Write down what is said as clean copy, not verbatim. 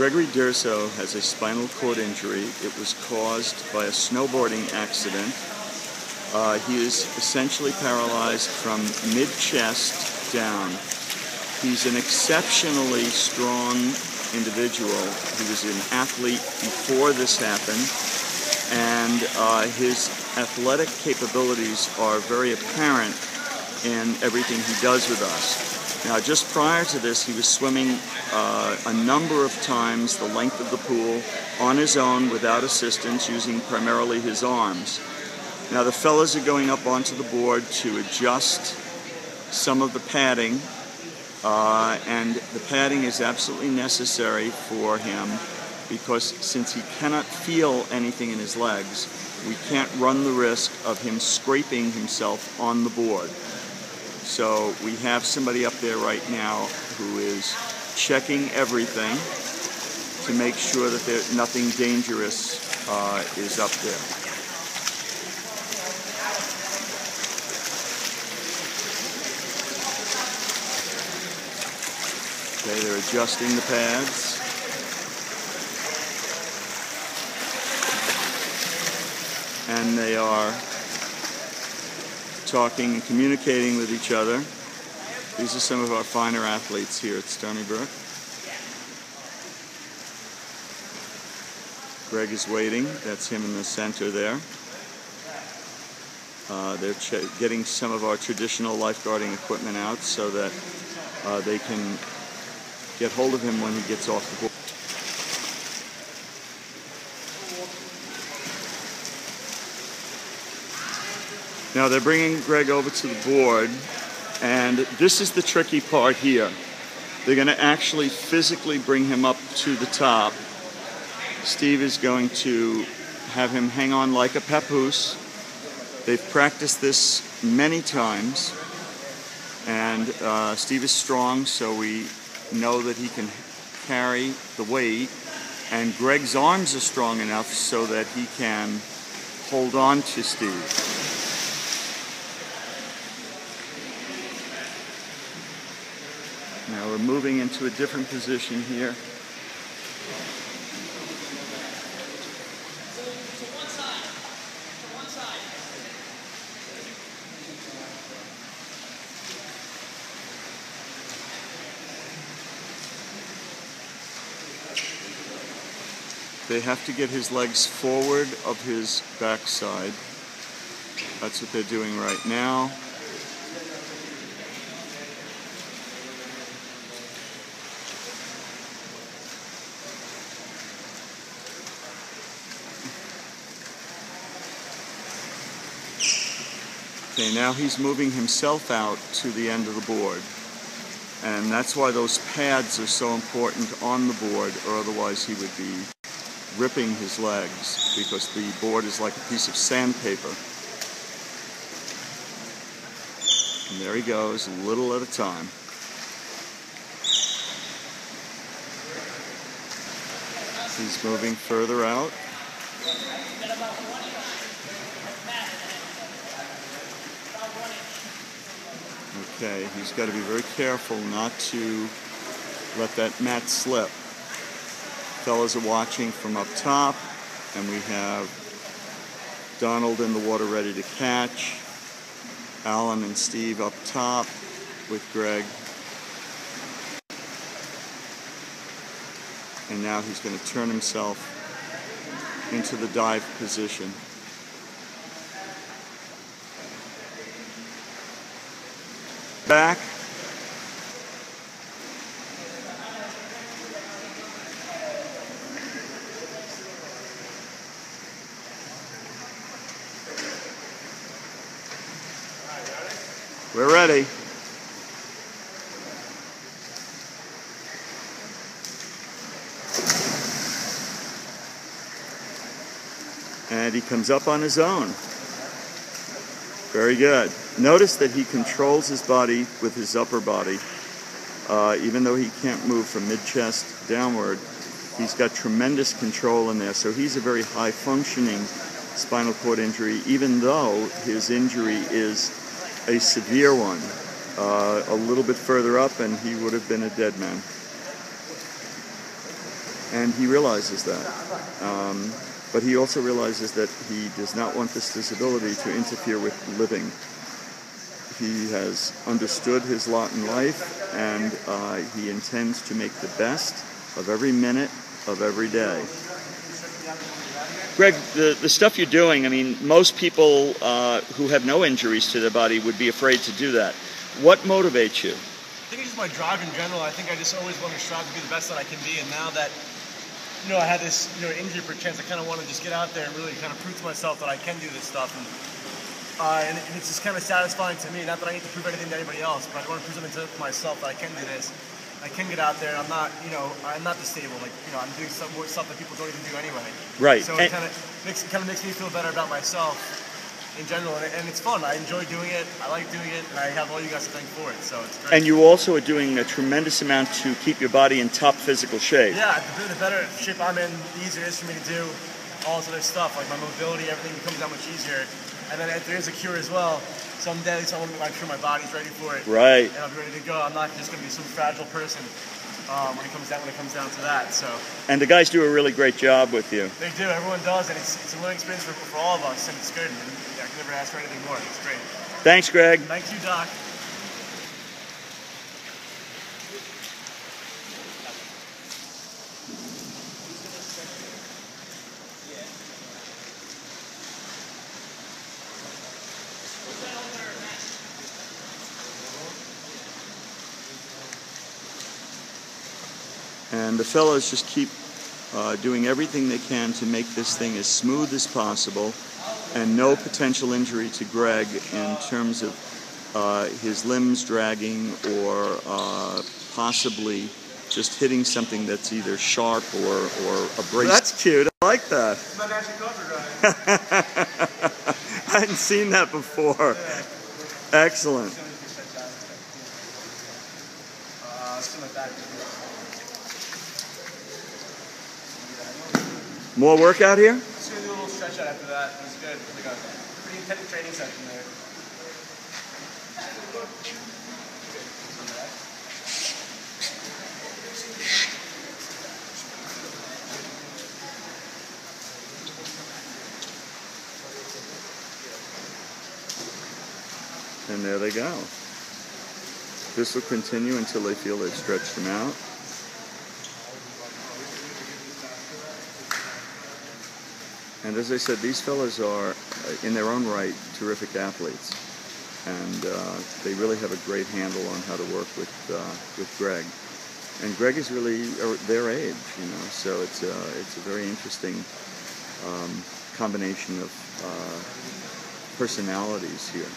Gregory Durso has a spinal cord injury. It was caused by a snowboarding accident. He is essentially paralyzed from mid-chest down. He's an exceptionally strong individual. He was an athlete before this happened, and his athletic capabilities are very apparent in everything he does with us. Now, just prior to this, he was swimming a number of times the length of the pool on his own without assistance, using primarily his arms. Now, the fellows are going up onto the board to adjust some of the padding, and the padding is absolutely necessary for him because since he cannot feel anything in his legs, we can't run the risk of him scraping himself on the board. So we have somebody up there right now who is checking everything to make sure that nothing dangerous is up there. Okay, they're adjusting the pads. And they are talking and communicating with each other. These are some of our finer athletes here at Stony Brook. Greg is waiting. That's him in the center there. They're getting some of our traditional lifeguarding equipment out so that they can get hold of him when he gets off the board. Now they're bringing Greg over to the board, and this is the tricky part here. They're going to actually physically bring him up to the top. Steve is going to have him hang on like a papoose. They've practiced this many times, and Steve is strong, so we know that he can carry the weight, and Greg's arms are strong enough so that he can hold on to Steve. Now we're moving into a different position here. They have to get his legs forward of his backside. That's what they're doing right now. Okay, now he's moving himself out to the end of the board. And that's why those pads are so important on the board, or otherwise he would be ripping his legs, because the board is like a piece of sandpaper. And there he goes, a little at a time. He's moving further out. Okay, he's got to be very careful not to let that mat slip. Fellas are watching from up top, and we have Donald in the water ready to catch, Alan and Steve up top with Greg. And now he's going to turn himself into the dive position. Back. We're ready. And he comes up on his own. Very good. Notice that he controls his body with his upper body. Even though he can't move from mid-chest downward, he's got tremendous control in there. So he's a very high-functioning spinal cord injury, even though his injury is a severe one. A little bit further up and he would have been a dead man. And he realizes that. But he also realizes that he does not want this disability to interfere with living. He has understood his lot in life, and he intends to make the best of every minute of every day. Greg, the stuff you're doing, I mean, most people who have no injuries to their body would be afraid to do that. What motivates you? I think it's just my drive in general. I think I just always want to strive to be the best that I can be, and now that I had this injury per chance, I kind of want to just get out there and really kind of prove to myself that I can do this stuff. And it's just kind of satisfying to me. Not that I need to prove anything to anybody else, but I want to prove something to myself that I can do this. I can get out there. I'm not, I'm not disabled. Like, I'm doing some more stuff that people don't even do anyway. Right. So it kind of makes me feel better about myself in general, and it's fun. I enjoy doing it. I like doing it, and I have all you guys to thank for it. So it's great. And you also are doing a tremendous amount to keep your body in top physical shape. Yeah, the better shape I'm in, the easier it is for me to do all this other stuff. Like my mobility, everything becomes that much easier. And then if there is a cure as well, someday, so I want to make sure my body's ready for it. Right. And I'll be ready to go. I'm not just going to be some fragile person when it comes down to that. So. And the guys do a really great job with you. They do. Everyone does, and it's a learning experience for all of us, and it's good. And I can never ask for anything more. It's great. Thanks, Greg. Thank you, Doc. And the fellows just keep doing everything they can to make this thing as smooth as possible, and no potential injury to Greg in terms of his limbs dragging or possibly just hitting something that's either sharp or abrasive. That's cute. I like that. I hadn't seen that before. Excellent. More workout here? Just gonna do a little stretch out after that. It was good. Like a pretty intense training session there. And there they go. This will continue until they feel they've stretched them out. And as I said, these fellas are, in their own right, terrific athletes. And they really have a great handle on how to work with Greg. And Greg is really their age, so it's a very interesting combination of personalities here.